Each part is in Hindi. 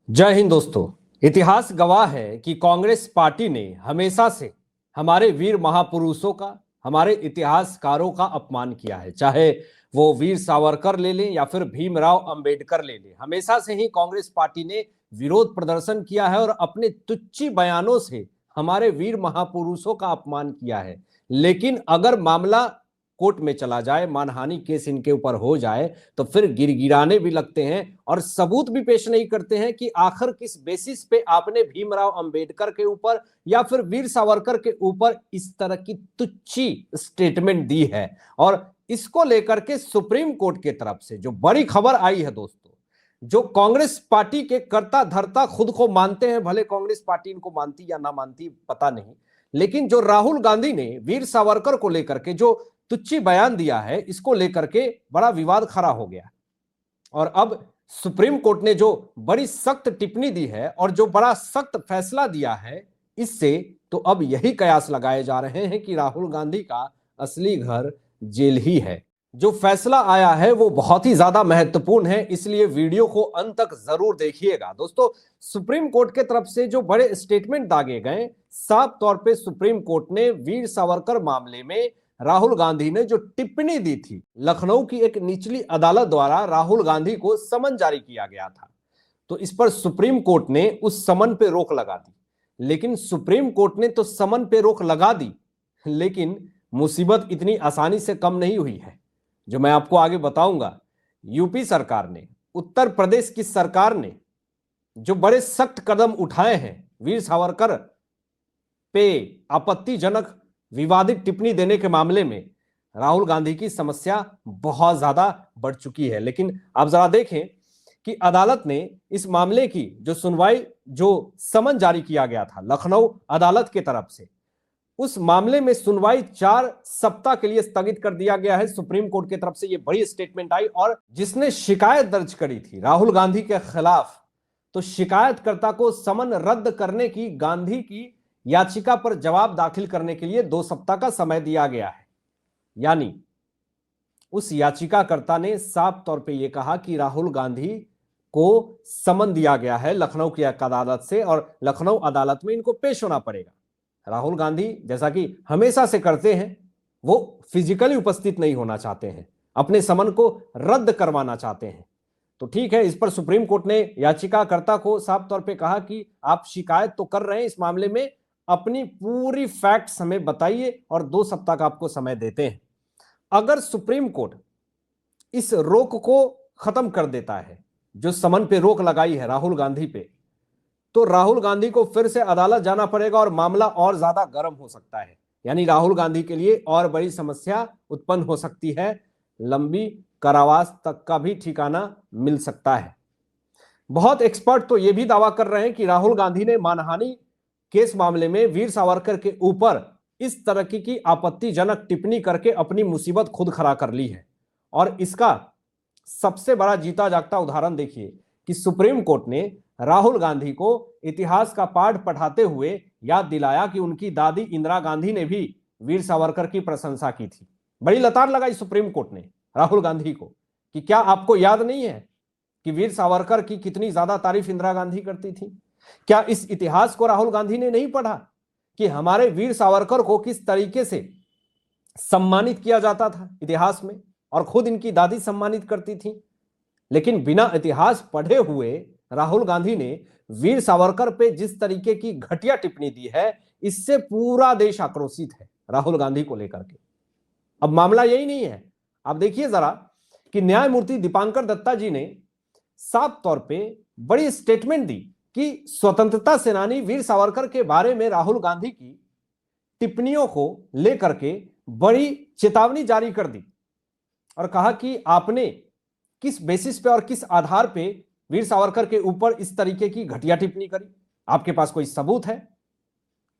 जय हिंद दोस्तों। इतिहास गवाह है कि कांग्रेस पार्टी ने हमेशा से हमारे वीर महापुरुषों का, हमारे इतिहासकारों का अपमान किया है। चाहे वो वीर सावरकर ले लें या फिर भीमराव अंबेडकर ले लें, हमेशा से ही कांग्रेस पार्टी ने विरोध प्रदर्शन किया है और अपने तुच्छ बयानों से हमारे वीर महापुरुषों का अपमान किया है। लेकिन अगर मामला कोर्ट में चला जाए, मानहानि केस इनके ऊपर हो जाए, तो फिर गिड़गिड़ाने भी लगते हैं और सबूत भी पेश नहीं करते हैं कि आखिर किस बेसिस पे आपने भीमराव अंबेडकर के ऊपर या फिर वीर सावरकर के ऊपर इस तरह की तुच्छी स्टेटमेंट दी है। और इसको लेकर के सुप्रीम कोर्ट की तरफ से जो बड़ी खबर आई है दोस्तों, जो कांग्रेस पार्टी के कर्ता धर्ता खुद को मानते हैं, भले कांग्रेस पार्टी इनको मानती या ना मानती पता नहीं, लेकिन जो राहुल गांधी ने वीर सावरकर को लेकर के जो तुच्छी बयान दिया है, इसको लेकर के बड़ा विवाद खड़ा हो गया। और अब सुप्रीम कोर्ट ने जो बड़ी सख्त टिप्पणी दी है और जो बड़ा सख्त फैसला दिया है, इससे तो अब यही कयास लगाए जा रहे हैं कि राहुल गांधी का असली घर जेल ही है। जो फैसला आया है वो बहुत ही ज्यादा महत्वपूर्ण है, इसलिए वीडियो को अंत तक जरूर देखिएगा। दोस्तों, सुप्रीम कोर्ट के तरफ से जो बड़े स्टेटमेंट दागे गए, साफ तौर पे सुप्रीम कोर्ट ने वीर सावरकर मामले में राहुल गांधी ने जो टिप्पणी दी थी, लखनऊ की एक निचली अदालत द्वारा राहुल गांधी को समन जारी किया गया था, तो इस पर सुप्रीम कोर्ट ने उस समन पे रोक लगा दी। लेकिन सुप्रीम कोर्ट ने तो समन पे रोक लगा दी, लेकिन मुसीबत इतनी आसानी से कम नहीं हुई है, जो मैं आपको आगे बताऊंगा। यूपी सरकार ने, उत्तर प्रदेश की सरकार ने जो बड़े सख्त कदम उठाए हैं वीर सावरकर पे आपत्तिजनक विवादित टिप्पणी देने के मामले में, राहुल गांधी की समस्या बहुत ज्यादा बढ़ चुकी है। लेकिन आप जरा देखें कि अदालत ने इस मामले की जो सुनवाई, जो समन जारी किया गया था लखनऊ अदालत की तरफ से, उस मामले में सुनवाई 4 सप्ताह के लिए स्थगित कर दिया गया है। सुप्रीम कोर्ट की तरफ से यह बड़ी स्टेटमेंट आई। और जिसने शिकायत दर्ज करी थी राहुल गांधी के खिलाफ, तो शिकायतकर्ता को समन रद्द करने की गांधी की याचिका पर जवाब दाखिल करने के लिए 2 सप्ताह का समय दिया गया है। यानी उस याचिकाकर्ता ने साफ तौर पे यह कहा कि राहुल गांधी को समन दिया गया है लखनऊ की एक अदालत से और लखनऊ अदालत में इनको पेश होना पड़ेगा। राहुल गांधी जैसा कि हमेशा से करते हैं, वो फिजिकली उपस्थित नहीं होना चाहते हैं, अपने समन को रद्द करवाना चाहते हैं। तो ठीक है, इस पर सुप्रीम कोर्ट ने याचिकाकर्ता को साफ तौर पे कहा कि आप शिकायत तो कर रहे हैं, इस मामले में अपनी पूरी फैक्ट्स हमें बताइए और 2 सप्ताह का आपको समय देते हैं। अगर सुप्रीम कोर्ट इस रोक को खत्म कर देता है, जो समन पे रोक लगाई है राहुल गांधी पे, तो राहुल गांधी को फिर से अदालत जाना पड़ेगा और मामला और ज्यादा गर्म हो सकता है। यानी राहुल गांधी के लिए और बड़ी समस्या उत्पन्न हो सकती है, लंबी कारावास तक का भी ठिकाना मिल सकता है। बहुत एक्सपर्ट तो यह भी दावा कर रहे हैं कि राहुल गांधी ने मानहानि केस मामले में वीर सावरकर के ऊपर इस तरह की आपत्तिजनक टिप्पणी करके अपनी मुसीबत खुद खड़ा कर ली है। और इसका सबसे बड़ा जीता जागता उदाहरण देखिए कि सुप्रीम कोर्ट ने राहुल गांधी को इतिहास का पाठ पढ़ाते हुए याद दिलाया कि उनकी दादी इंदिरा गांधी ने भी वीर सावरकर की प्रशंसा की थी। बड़ी लताड़ लगाई सुप्रीम कोर्ट ने राहुल गांधी को कि क्या आपको याद नहीं है कि वीर सावरकर की कितनी ज्यादा तारीफ इंदिरा गांधी करती थी? क्या इस इतिहास को राहुल गांधी ने नहीं पढ़ा कि हमारे वीर सावरकर को किस तरीके से सम्मानित किया जाता था इतिहास में, और खुद इनकी दादी सम्मानित करती थी? लेकिन बिना इतिहास पढ़े हुए राहुल गांधी ने वीर सावरकर पे जिस तरीके की घटिया टिप्पणी दी है, इससे पूरा देश आक्रोशित है राहुल गांधी को लेकर के। अब मामला यही नहीं है, आप देखिए जरा कि न्यायमूर्ति दीपांकर दत्ता जी ने साफ तौर पे बड़ी स्टेटमेंट दी कि स्वतंत्रता सेनानी वीर सावरकर के बारे में राहुल गांधी की टिप्पणियों को लेकर के बड़ी चेतावनी जारी कर दी और कहा कि आपने किस बेसिस पे और किस आधार पे वीर सावरकर के ऊपर इस तरीके की घटिया टिप्पणी करी? आपके पास कोई सबूत है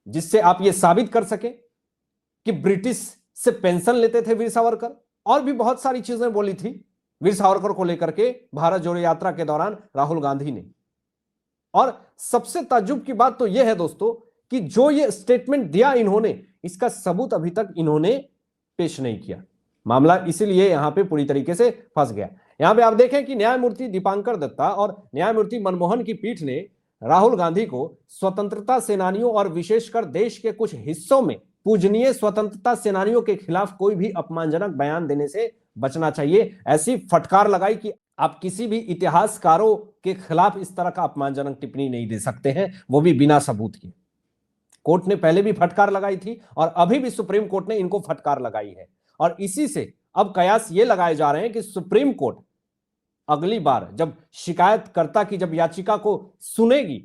जिससे आप यह साबित कर सके कि ब्रिटिश से पेंशन लेते थे वीर सावरकर? और भी बहुत सारी चीजें बोली थी वीर सावरकर को लेकर के भारत जोड़ो यात्रा के दौरान राहुल गांधी ने। और सबसे ताज्जुब की बात तो यह है दोस्तों कि जो ये स्टेटमेंट दिया इन्होंने, इसका सबूत अभी तक इन्होंने पेश नहीं किया। मामला इसीलिए यहां पे पूरी तरीके से फंस गया। यहां पे आप देखें कि न्यायमूर्ति दीपांकर दत्ता और न्यायमूर्ति मनमोहन की पीठ ने राहुल गांधी को स्वतंत्रता सेनानियों और विशेषकर देश के कुछ हिस्सों में पूजनीय स्वतंत्रता सेनानियों के खिलाफ कोई भी अपमानजनक बयान देने से बचना चाहिए, ऐसी फटकार लगाई कि आप किसी भी इतिहासकारों के खिलाफ इस तरह का अपमानजनक टिप्पणी नहीं दे सकते हैं, वो भी बिना सबूत के। कोर्ट ने पहले भी फटकार लगाई थी और अभी भी सुप्रीम कोर्ट ने इनको फटकार लगाई है, और इसी से अब कयास ये लगाए जा रहे हैं कि सुप्रीम कोर्ट अगली बार जब शिकायतकर्ता की जब याचिका को सुनेगी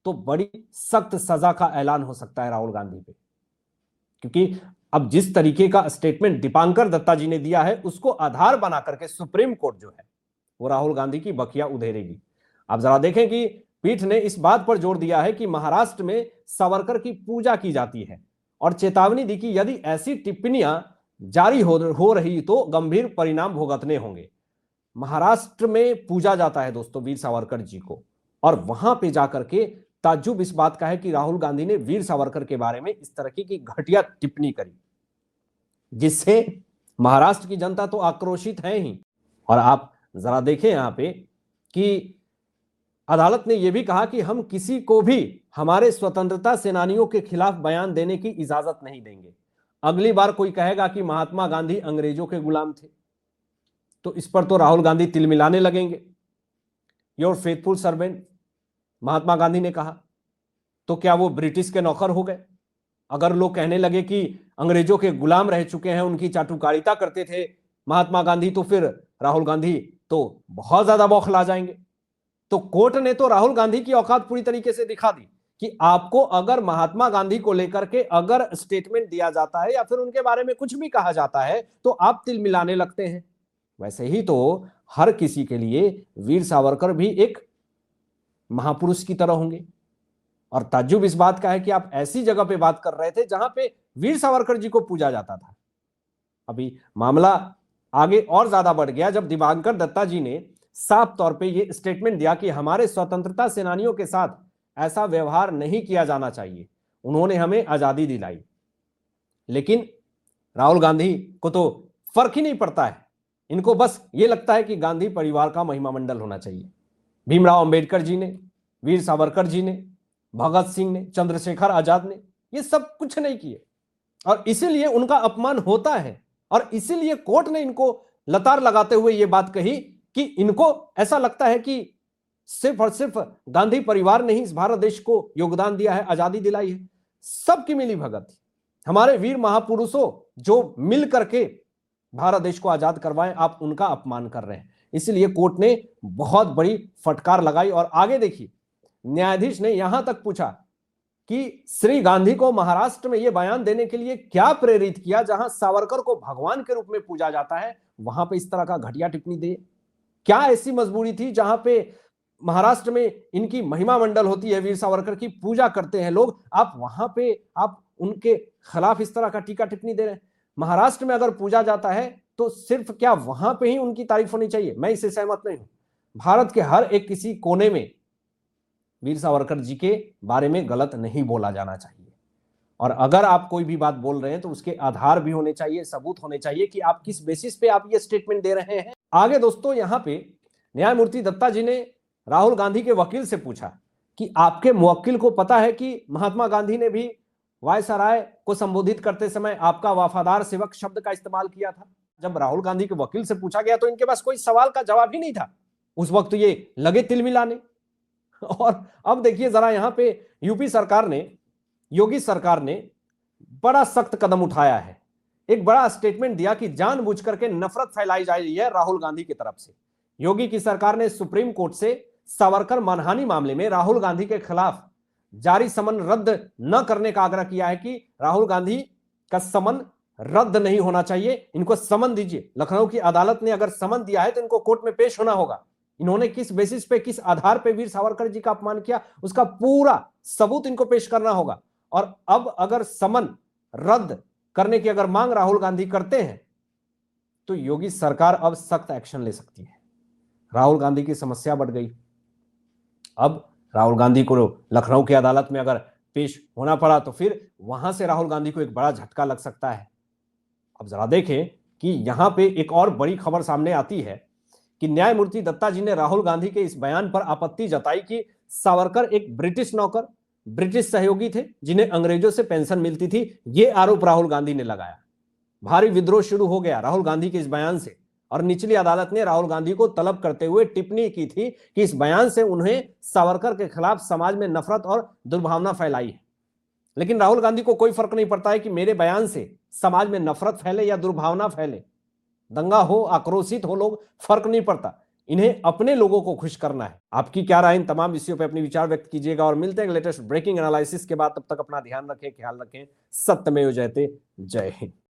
तो बड़ी सख्त सजा का ऐलान हो सकता है राहुल गांधी पे, क्योंकि अब जिस तरीके का स्टेटमेंट दीपांकर दत्ता जी ने दिया है उसको आधार बना करके सुप्रीम कोर्ट जो है वो राहुल गांधी की बखिया उधेड़ेगी। आप जरा देखें कि पीठ ने इस बात पर जोर दिया है कि महाराष्ट्र में सावरकर की पूजा की जाती है और चेतावनी दी कि यदि ऐसी टिप्पणियां जारी हो रही तो गंभीर परिणाम भुगतने होंगे। महाराष्ट्र में पूजा जाता है दोस्तों वीर सावरकर जी को, और वहां पे जाकर के ताज्जुब इस बात का है कि राहुल गांधी ने वीर सावरकर के बारे में इस तरह की घटिया टिप्पणी करी, जिससे महाराष्ट्र की जनता तो आक्रोशित है ही। और आप जरा देखें यहां पे कि अदालत ने यह भी कहा कि हम किसी को भी हमारे स्वतंत्रता सेनानियों के खिलाफ बयान देने की इजाजत नहीं देंगे। अगली बार कोई कहेगा कि महात्मा गांधी अंग्रेजों के गुलाम थे तो इस पर तो राहुल गांधी तिलमिलाने लगेंगे। Your faithful servant, Mahatma Gandhi ने कहा, तो क्या वो ब्रिटिश के नौकर हो गए? अगर लोग कहने लगे कि अंग्रेजों के गुलाम रह चुके हैं, उनकी चाटुकारिता करते थे महात्मा गांधी, तो फिर राहुल गांधी तो बहुत ज्यादा बौखला जाएंगे। तो कोर्ट ने तो राहुल गांधी की औकात पूरी तरीके से दिखा दी कि आपको अगर महात्मा गांधी को लेकर के अगर स्टेटमेंट दिया जाता है या फिर उनके बारे में कुछ भी कहा जाता है तो आप तिल मिलाने लगते हैं। वैसे ही तो हर किसी के लिए वीर सावरकर भी एक महापुरुष की तरह होंगे, और ताज्जुब इस बात का है कि आप ऐसी जगह पे बात कर रहे थे जहां पे वीर सावरकर जी को पूजा जाता था। अभी मामला आगे और ज्यादा बढ़ गया जब दीपांकर दत्ता जी ने साफ तौर पे ये स्टेटमेंट दिया कि हमारे स्वतंत्रता सेनानियों के साथ ऐसा व्यवहार नहीं किया जाना चाहिए, उन्होंने हमें आजादी दिलाई। लेकिन राहुल गांधी को तो फर्क ही नहीं पड़ता है, इनको बस ये लगता है कि गांधी परिवार का महिमा मंडल होना चाहिए। भीमराव अंबेडकर जी ने, वीर सावरकर जी ने, भगत सिंह ने, चंद्रशेखर आजाद ने ये सब कुछ नहीं किए, और इसीलिए उनका अपमान होता है। और इसीलिए कोर्ट ने इनको लतार लगाते हुए ये बात कही कि इनको ऐसा लगता है कि सिर्फ और सिर्फ गांधी परिवार ने ही इस भारत देश को योगदान दिया है, आजादी दिलाई है। सबकी मिली भगत, हमारे वीर महापुरुषों जो मिल करके भारत देश को आजाद करवाएं, आप उनका अपमान कर रहे हैं। इसलिए कोर्ट ने बहुत बड़ी फटकार लगाई। और आगे देखिए, न्यायाधीश ने यहां तक पूछा कि श्री गांधी को महाराष्ट्र में यह बयान देने के लिए क्या प्रेरित किया, जहां सावरकर को भगवान के रूप में पूजा जाता है, वहां पे इस तरह का घटिया टिप्पणी दे? क्या ऐसी मजबूरी थी जहां पे महाराष्ट्र में इनकी महिमा मंडल होती है, वीर सावरकर की पूजा करते हैं लोग, आप वहां पे आप उनके खिलाफ इस तरह का टीका टिप्पणी दे रहे हैं? महाराष्ट्र में अगर पूजा जाता है तो सिर्फ क्या वहां पे ही उनकी तारीफ होनी चाहिए? मैं इससे सहमत नहीं हूं। भारत के हर एक किसी कोने में वीर सावरकर जी के बारे में गलत नहीं बोला जाना चाहिए, और अगर आप कोई भी बात बोल रहे हैं तो उसके आधार भी होने चाहिए, सबूत होने चाहिए कि आप किस बेसिस पे आप ये स्टेटमेंट दे रहे हैं। आगे दोस्तों, यहां पे न्यायमूर्ति दत्ता जी ने राहुल गांधी के वकील से पूछा कि आपके मुवक्किल को पता है कि महात्मा गांधी ने भी वायसराय को संबोधित करते समय आपका वफादार सेवक शब्द का इस्तेमाल किया था? जब राहुल गांधी के वकील से पूछा गया तो इनके पास कोई सवाल का जवाब ही नहीं था। उस वक्त ये लगे तिल मिलाने। और अब देखिए जरा यहां पे यूपी सरकार ने, योगी सरकार ने बड़ा सख्त कदम उठाया है। एक बड़ा स्टेटमेंट दिया कि जानबूझ करके नफरत फैलाई जा रही है राहुल गांधी की तरफ से। योगी की सरकार ने सुप्रीम कोर्ट से सावरकर मानहानि मामले में राहुल गांधी के खिलाफ जारी समन रद्द न करने का आग्रह किया है कि राहुल गांधी का समन रद्द नहीं होना चाहिए, इनको समन दीजिए। लखनऊ की अदालत ने अगर समन दिया है तो इनको कोर्ट में पेश होना होगा। इन्होंने किस बेसिस पे, किस आधार पे वीर सावरकर जी का अपमान किया, उसका पूरा सबूत इनको पेश करना होगा। और अब अगर समन रद्द करने की अगर मांग राहुल गांधी करते हैं तो योगी सरकार अब सख्त एक्शन ले सकती है। राहुल गांधी की समस्या बढ़ गई। अब राहुल गांधी को लखनऊ की अदालत में अगर पेश होना पड़ा तो फिर वहां से राहुल गांधी को एक बड़ा झटका लग सकता है। अब जरा देखें कि यहां पे एक और बड़ी खबर सामने आती है कि न्यायमूर्ति दत्ता जी ने राहुल गांधी के इस बयान पर आपत्ति जताई कि सावरकर एक ब्रिटिश नौकर, ब्रिटिश सहयोगी थे जिन्हें अंग्रेजों से पेंशन मिलती थी। यह आरोप राहुल गांधी ने लगाया। भारी विद्रोह शुरू हो गया राहुल गांधी के इस बयान से, और निचली अदालत ने राहुल गांधी को तलब करते हुए टिप्पणी की थी कि इस बयान से उन्हें सावरकर के खिलाफ समाज में नफरत और दुर्भावना फैलाई है। लेकिन राहुल गांधी को कोई फर्क नहीं पड़ता है कि मेरे बयान से समाज में नफरत फैले या दुर्भावना फैले, दंगा हो, आक्रोशित हो लोग, फर्क नहीं पड़ता। इन्हें अपने लोगों को खुश करना है। आपकी क्या राय इन तमाम विषयों पर अपने विचार व्यक्त कीजिएगा और मिलते हैं लेटेस्ट ब्रेकिंग एनालिसिस के बाद। तब तक अपना ध्यान रखें, ख्याल रखें। सत्यमेव जयते। जय हिंद।